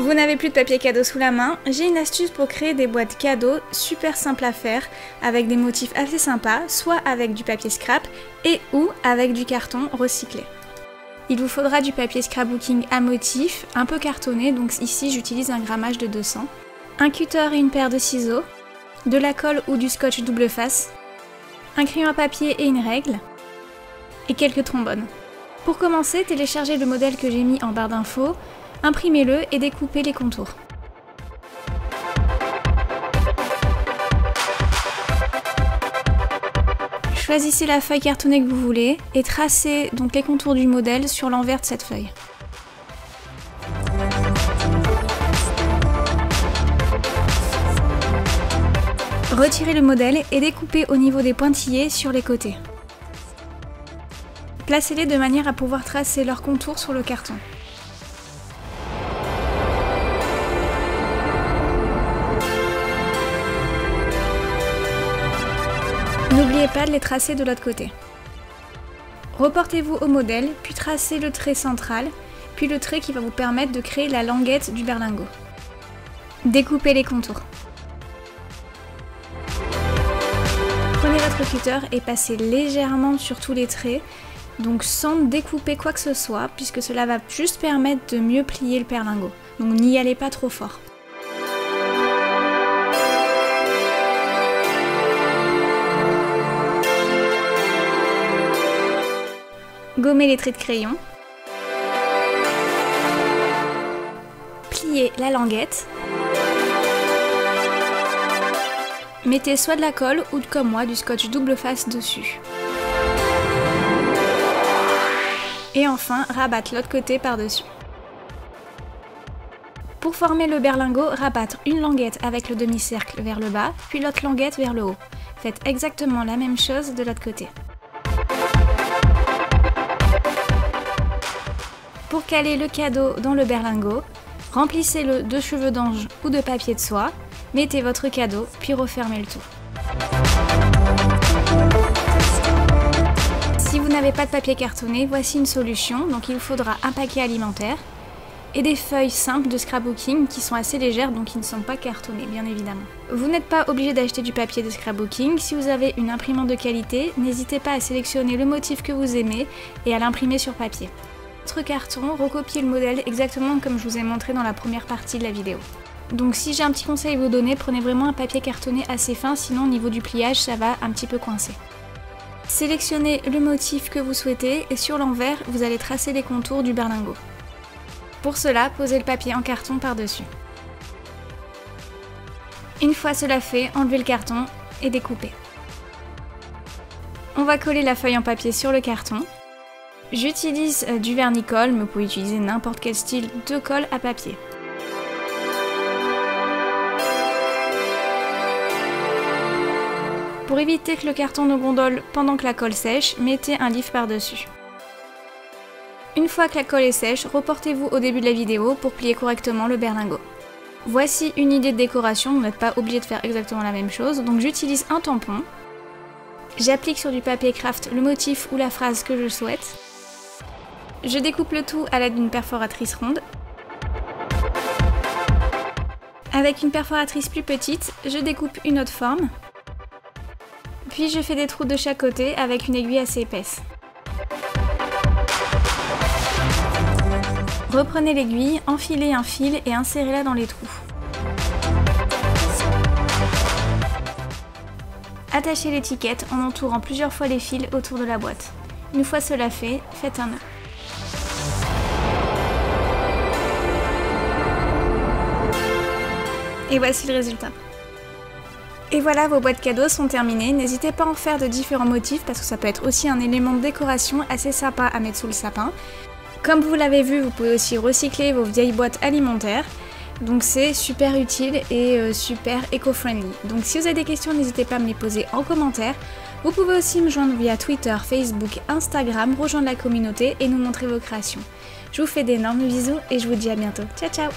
Vous n'avez plus de papier cadeau sous la main, j'ai une astuce pour créer des boîtes cadeaux super simples à faire, avec des motifs assez sympas, soit avec du papier scrap et ou avec du carton recyclé. Il vous faudra du papier scrapbooking à motif, un peu cartonné, donc ici j'utilise un grammage de 200, un cutter et une paire de ciseaux, de la colle ou du scotch double face, un crayon à papier et une règle, et quelques trombones. Pour commencer, téléchargez le modèle que j'ai mis en barre d'infos, imprimez-le et découpez les contours. Choisissez la feuille cartonnée que vous voulez et tracez donc les contours du modèle sur l'envers de cette feuille. Retirez le modèle et découpez au niveau des pointillés sur les côtés. Placez-les de manière à pouvoir tracer leurs contours sur le carton. N'oubliez pas de les tracer de l'autre côté. Reportez-vous au modèle, puis tracez le trait central, puis le trait qui va vous permettre de créer la languette du berlingot. Découpez les contours. Prenez votre cutter et passez légèrement sur tous les traits, donc sans découper quoi que ce soit, puisque cela va juste permettre de mieux plier le berlingot. Donc n'y allez pas trop fort. Gommez les traits de crayon. Pliez la languette. Mettez soit de la colle ou comme moi du scotch double face dessus. Et enfin, rabattre l'autre côté par-dessus. Pour former le berlingot, rabattre une languette avec le demi-cercle vers le bas, puis l'autre languette vers le haut. Faites exactement la même chose de l'autre côté. Pour caler le cadeau dans le berlingot, remplissez-le de cheveux d'ange ou de papier de soie, mettez votre cadeau, puis refermez le tout. Si vous n'avez pas de papier cartonné, voici une solution. Donc il vous faudra un paquet alimentaire et des feuilles simples de scrapbooking qui sont assez légères, donc qui ne sont pas cartonnées, bien évidemment. Vous n'êtes pas obligé d'acheter du papier de scrapbooking. Si vous avez une imprimante de qualité, n'hésitez pas à sélectionner le motif que vous aimez et à l'imprimer sur papier. Votre carton, recopiez le modèle exactement comme je vous ai montré dans la première partie de la vidéo. Donc si j'ai un petit conseil à vous donner, prenez vraiment un papier cartonné assez fin, sinon au niveau du pliage ça va un petit peu coincer. Sélectionnez le motif que vous souhaitez et sur l'envers vous allez tracer les contours du berlingot. Pour cela, posez le papier en carton par-dessus. Une fois cela fait, enlevez le carton et découpez. On va coller la feuille en papier sur le carton. J'utilise du vernis-colle, mais vous pouvez utiliser n'importe quel style de colle à papier. Pour éviter que le carton ne gondole pendant que la colle sèche, mettez un livre par-dessus. Une fois que la colle est sèche, reportez-vous au début de la vidéo pour plier correctement le berlingot. Voici une idée de décoration, vous n'êtes pas obligé de faire exactement la même chose, donc j'utilise un tampon. J'applique sur du papier craft le motif ou la phrase que je souhaite. Je découpe le tout à l'aide d'une perforatrice ronde. Avec une perforatrice plus petite, je découpe une autre forme. Puis je fais des trous de chaque côté avec une aiguille assez épaisse. Reprenez l'aiguille, enfilez un fil et insérez-la dans les trous. Attachez l'étiquette en entourant plusieurs fois les fils autour de la boîte. Une fois cela fait, faites un nœud. Et voici le résultat. Et voilà, vos boîtes cadeaux sont terminées. N'hésitez pas à en faire de différents motifs parce que ça peut être aussi un élément de décoration assez sympa à mettre sous le sapin. Comme vous l'avez vu, vous pouvez aussi recycler vos vieilles boîtes alimentaires. Donc c'est super utile et super éco-friendly. Donc si vous avez des questions, n'hésitez pas à me les poser en commentaire. Vous pouvez aussi me joindre via Twitter, Facebook, Instagram, rejoindre la communauté et nous montrer vos créations. Je vous fais d'énormes bisous et je vous dis à bientôt. Ciao ciao!